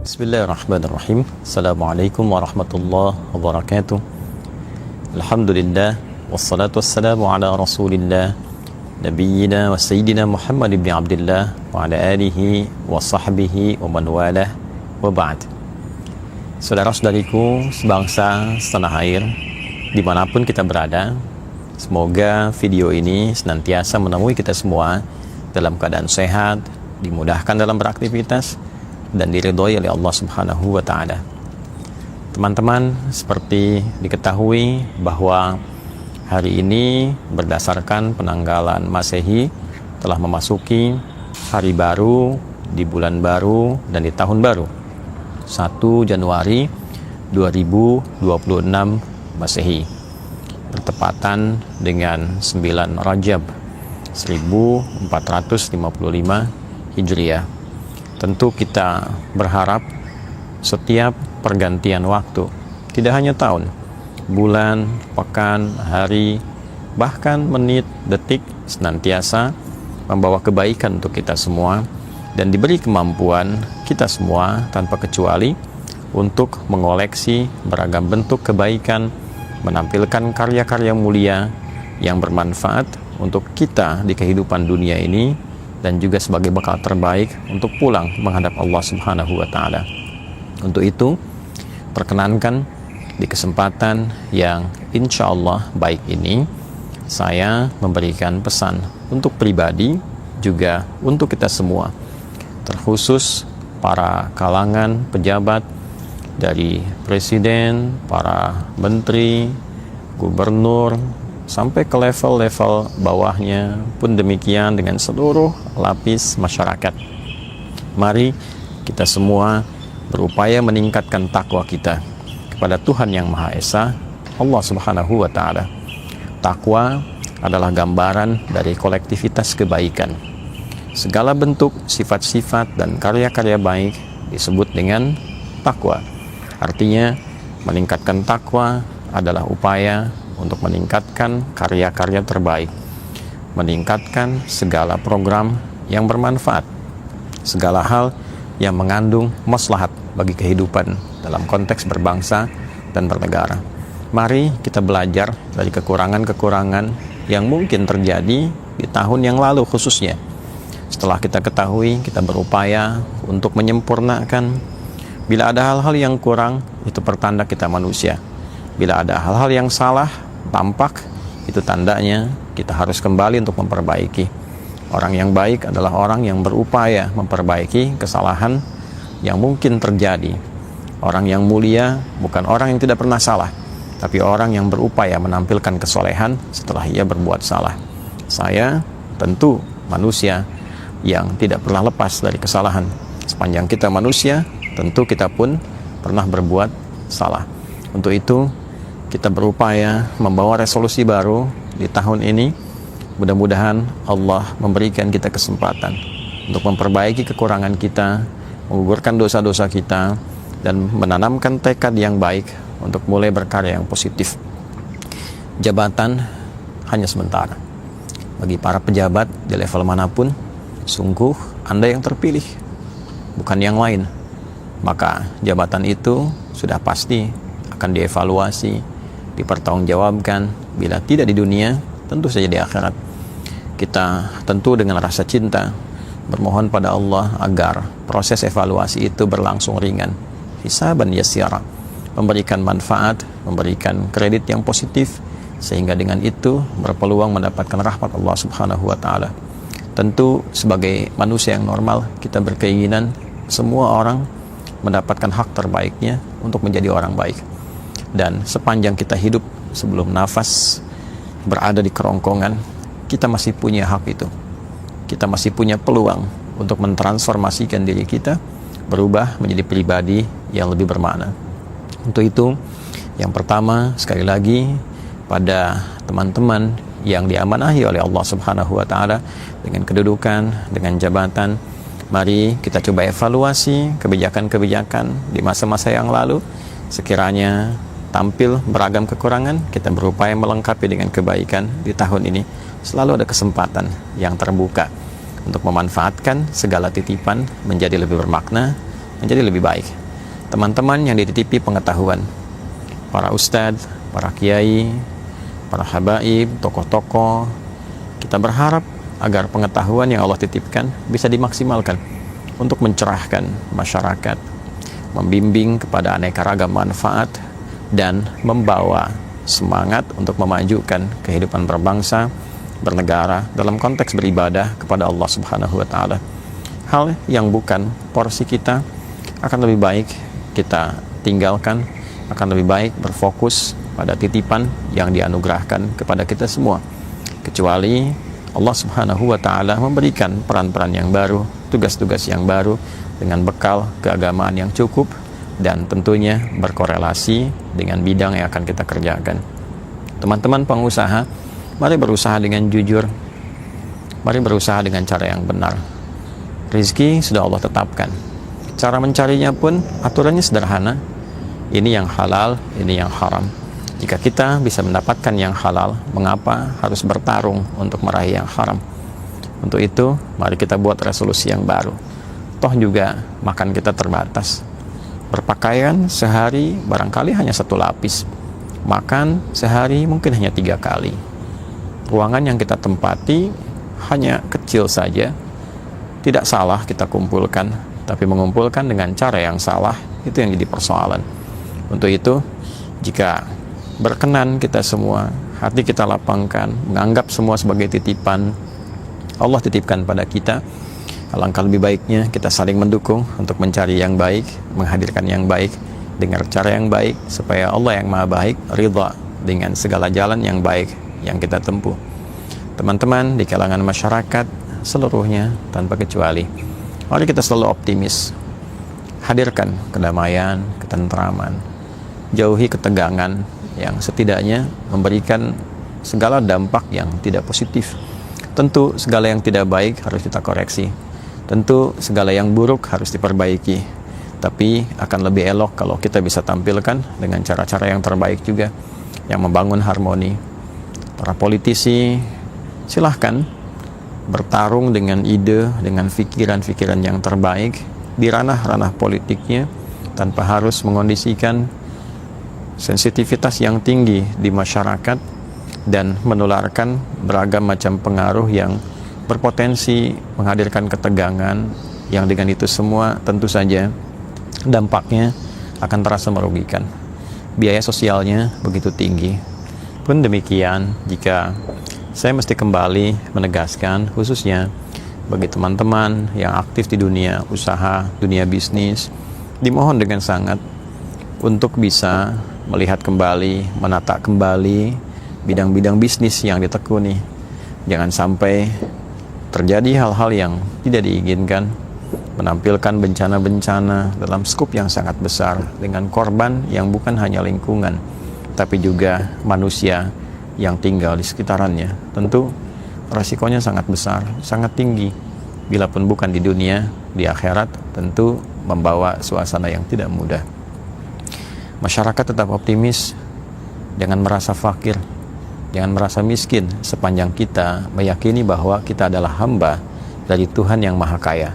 Bismillahirrahmanirrahim. Assalamualaikum warahmatullahi wabarakatuh. Alhamdulillah wassalatu wassalamu ala Rasulillah nabiyyina wa sayyidina Muhammad ibn Abdullah wa ala alihi wa sahbihi wa man walah wa ba'd. Saudara-saudariku sebangsa setanah air dimanapun kita berada, semoga video ini senantiasa menemui kita semua dalam keadaan sehat, dimudahkan dalam beraktivitas, dan diridhoi oleh Allah Subhanahu wa Ta'ala. Teman-teman, seperti diketahui bahwa hari ini berdasarkan penanggalan Masehi telah memasuki hari baru, di bulan baru, dan di tahun baru 1 Januari 2026 Masehi, bertepatan dengan 9 Rajab 1455 Hijriah. Tentu kita berharap setiap pergantian waktu, tidak hanya tahun, bulan, pekan, hari, bahkan menit, detik, senantiasa membawa kebaikan untuk kita semua, dan diberi kemampuan kita semua tanpa kecuali untuk mengoleksi beragam bentuk kebaikan, menampilkan karya-karya mulia yang bermanfaat untuk kita di kehidupan dunia ini, dan juga sebagai bekal terbaik untuk pulang menghadap Allah Subhanahu wa Ta'ala. Untuk itu, perkenankan di kesempatan yang insya Allah baik ini, saya memberikan pesan untuk pribadi, juga untuk kita semua, terkhusus para kalangan pejabat dari presiden, para menteri, gubernur, sampai ke level-level bawahnya pun demikian, dengan seluruh lapis masyarakat. Mari kita semua berupaya meningkatkan takwa kita kepada Tuhan Yang Maha Esa, Allah Subhanahu wa Ta'ala. Takwa adalah gambaran dari kolektivitas kebaikan. Segala bentuk sifat-sifat dan karya-karya baik disebut dengan takwa. Artinya, meningkatkan takwa adalah upaya untuk meningkatkan karya-karya terbaik, meningkatkan segala program yang bermanfaat, segala hal yang mengandung maslahat bagi kehidupan dalam konteks berbangsa dan bernegara. Mari kita belajar dari kekurangan-kekurangan yang mungkin terjadi di tahun yang lalu khususnya. Setelah kita ketahui, kita berupaya untuk menyempurnakan. Bila ada hal-hal yang kurang, itu pertanda kita manusia. Bila ada hal-hal yang salah tampak, itu tandanya kita harus kembali untuk memperbaiki. Orang yang baik adalah orang yang berupaya memperbaiki kesalahan yang mungkin terjadi. Orang yang mulia bukan orang yang tidak pernah salah, tapi orang yang berupaya menampilkan kesolehan setelah ia berbuat salah. Saya tentu manusia yang tidak pernah lepas dari kesalahan. Sepanjang kita manusia, tentu kita pun pernah berbuat salah. Untuk itu, kita berupaya membawa resolusi baru di tahun ini. Mudah-mudahan Allah memberikan kita kesempatan untuk memperbaiki kekurangan kita, menggugurkan dosa-dosa kita, dan menanamkan tekad yang baik untuk mulai berkarya yang positif. Jabatan hanya sementara. Bagi para pejabat di level manapun, sungguh Anda yang terpilih, bukan yang lain. Maka jabatan itu sudah pasti akan dievaluasi, dipertanggungjawabkan. Bila tidak di dunia, tentu saja di akhirat. Kita tentu dengan rasa cinta bermohon pada Allah agar proses evaluasi itu berlangsung ringan, hisaban yasira, memberikan manfaat, memberikan kredit yang positif, sehingga dengan itu berpeluang mendapatkan rahmat Allah Subhanahu wa Ta'ala. Tentu sebagai manusia yang normal, kita berkeinginan semua orang mendapatkan hak terbaiknya untuk menjadi orang baik. Dan sepanjang kita hidup, sebelum nafas berada di kerongkongan, kita masih punya hak itu. Kita masih punya peluang untuk mentransformasikan diri kita, berubah menjadi pribadi yang lebih bermakna. Untuk itu, yang pertama, sekali lagi, pada teman-teman yang diamanahi oleh Allah Subhanahu wa Ta'ala dengan kedudukan, dengan jabatan, mari kita coba evaluasi kebijakan-kebijakan di masa-masa yang lalu. Sekiranya tampil beragam kekurangan, kita berupaya melengkapi dengan kebaikan di tahun ini. Selalu ada kesempatan yang terbuka untuk memanfaatkan segala titipan menjadi lebih bermakna, menjadi lebih baik. Teman-teman yang dititipi pengetahuan, para ustadz, para kiai, para habaib, tokoh-tokoh, kita berharap agar pengetahuan yang Allah titipkan bisa dimaksimalkan untuk mencerahkan masyarakat, membimbing kepada aneka ragam manfaat, dan membawa semangat untuk memajukan kehidupan berbangsa, bernegara dalam konteks beribadah kepada Allah Subhanahu wa Ta'ala. Hal yang bukan porsi kita akan lebih baik kita tinggalkan, akan lebih baik berfokus pada titipan yang dianugerahkan kepada kita semua. Kecuali Allah Subhanahu wa Ta'ala memberikan peran-peran yang baru, tugas-tugas yang baru dengan bekal keagamaan yang cukup dan tentunya berkorelasi dengan bidang yang akan kita kerjakan. Teman-teman pengusaha, mari berusaha dengan jujur, mari berusaha dengan cara yang benar. Rizki sudah Allah tetapkan. Cara mencarinya pun aturannya sederhana. Ini yang halal, ini yang haram. Jika kita bisa mendapatkan yang halal, mengapa harus bertarung untuk meraih yang haram? Untuk itu, mari kita buat resolusi yang baru. Toh juga makan kita terbatas. Berpakaian sehari barangkali hanya 1 lapis. Makan sehari mungkin hanya 3 kali. Ruangan yang kita tempati hanya kecil saja. Tidak salah kita kumpulkan, tapi mengumpulkan dengan cara yang salah, itu yang jadi persoalan. Untuk itu, jika berkenan kita semua, hati kita lapangkan, menganggap semua sebagai titipan Allah titipkan pada kita, alangkah lebih baiknya kita saling mendukung untuk mencari yang baik, menghadirkan yang baik, dengan cara yang baik, supaya Allah yang maha baik ridha dengan segala jalan yang baik yang kita tempuh. Teman-teman di kalangan masyarakat seluruhnya tanpa kecuali, mari kita selalu optimis, hadirkan kedamaian, ketentraman, jauhi ketegangan yang setidaknya memberikan segala dampak yang tidak positif. Tentu segala yang tidak baik harus kita koreksi, tentu segala yang buruk harus diperbaiki, tapi akan lebih elok kalau kita bisa tampilkan dengan cara-cara yang terbaik juga, yang membangun harmoni. Para politisi silahkan bertarung dengan ide, dengan pikiran-pikiran yang terbaik di ranah-ranah politiknya, tanpa harus mengondisikan sensitivitas yang tinggi di masyarakat dan menularkan beragam macam pengaruh yang berpotensi menghadirkan ketegangan, yang dengan itu semua tentu saja dampaknya akan terasa merugikan. Biaya sosialnya begitu tinggi. Pun demikian, jika saya mesti kembali menegaskan, khususnya bagi teman-teman yang aktif di dunia usaha, dunia bisnis, dimohon dengan sangat untuk bisa melihat kembali, menata kembali bidang-bidang bisnis yang ditekuni. Jangan sampai terjadi hal-hal yang tidak diinginkan, menampilkan bencana-bencana dalam skup yang sangat besar, dengan korban yang bukan hanya lingkungan, tapi juga manusia yang tinggal di sekitarannya. Tentu resikonya sangat besar, sangat tinggi. Bila pun bukan di dunia, di akhirat tentu membawa suasana yang tidak mudah. Masyarakat tetap optimis, jangan merasa fakir, jangan merasa miskin, sepanjang kita meyakini bahwa kita adalah hamba dari Tuhan yang Maha Kaya.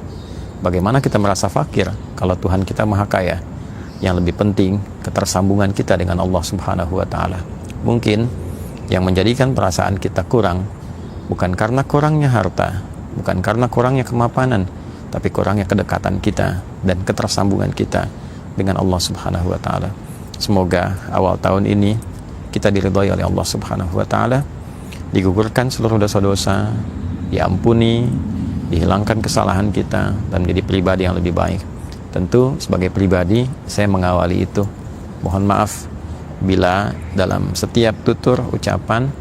Bagaimana kita merasa fakir kalau Tuhan kita Maha Kaya? Yang lebih penting, ketersambungan kita dengan Allah Subhanahu wa Ta'ala. Mungkin yang menjadikan perasaan kita kurang bukan karena kurangnya harta, bukan karena kurangnya kemapanan, tapi kurangnya kedekatan kita dan ketersambungan kita dengan Allah Subhanahu wa Ta'ala. Semoga awal tahun ini kita diridhai oleh Allah Subhanahu wa Ta'ala, digugurkan seluruh dosa-dosa, diampuni, dihilangkan kesalahan kita, dan menjadi pribadi yang lebih baik. Tentu sebagai pribadi saya mengawali itu. Mohon maaf bila dalam setiap tutur, ucapan,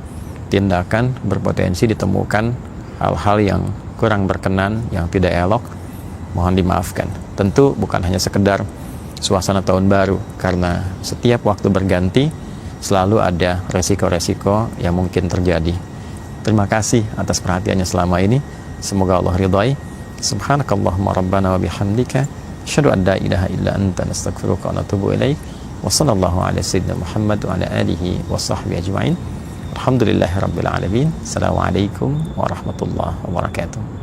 tindakan berpotensi ditemukan hal-hal yang kurang berkenan, yang tidak elok. Mohon dimaafkan. Tentu bukan hanya sekedar suasana tahun baru, karena setiap waktu berganti selalu ada resiko-resiko yang mungkin terjadi. Terima kasih atas perhatiannya selama ini. Semoga Allah ridhai. Subhanakallahumma rabbana wa bihamdika, asyhadu an la ilaha illa anta, nastaghfiruka wa natubu ilaik. Wa sallallahu ala sayyidina Muhammad wa ala alihi wa sahbihi ajma'in. Alhamdulillahirabbil alamin. Assalamualaikum warahmatullahi wabarakatuh.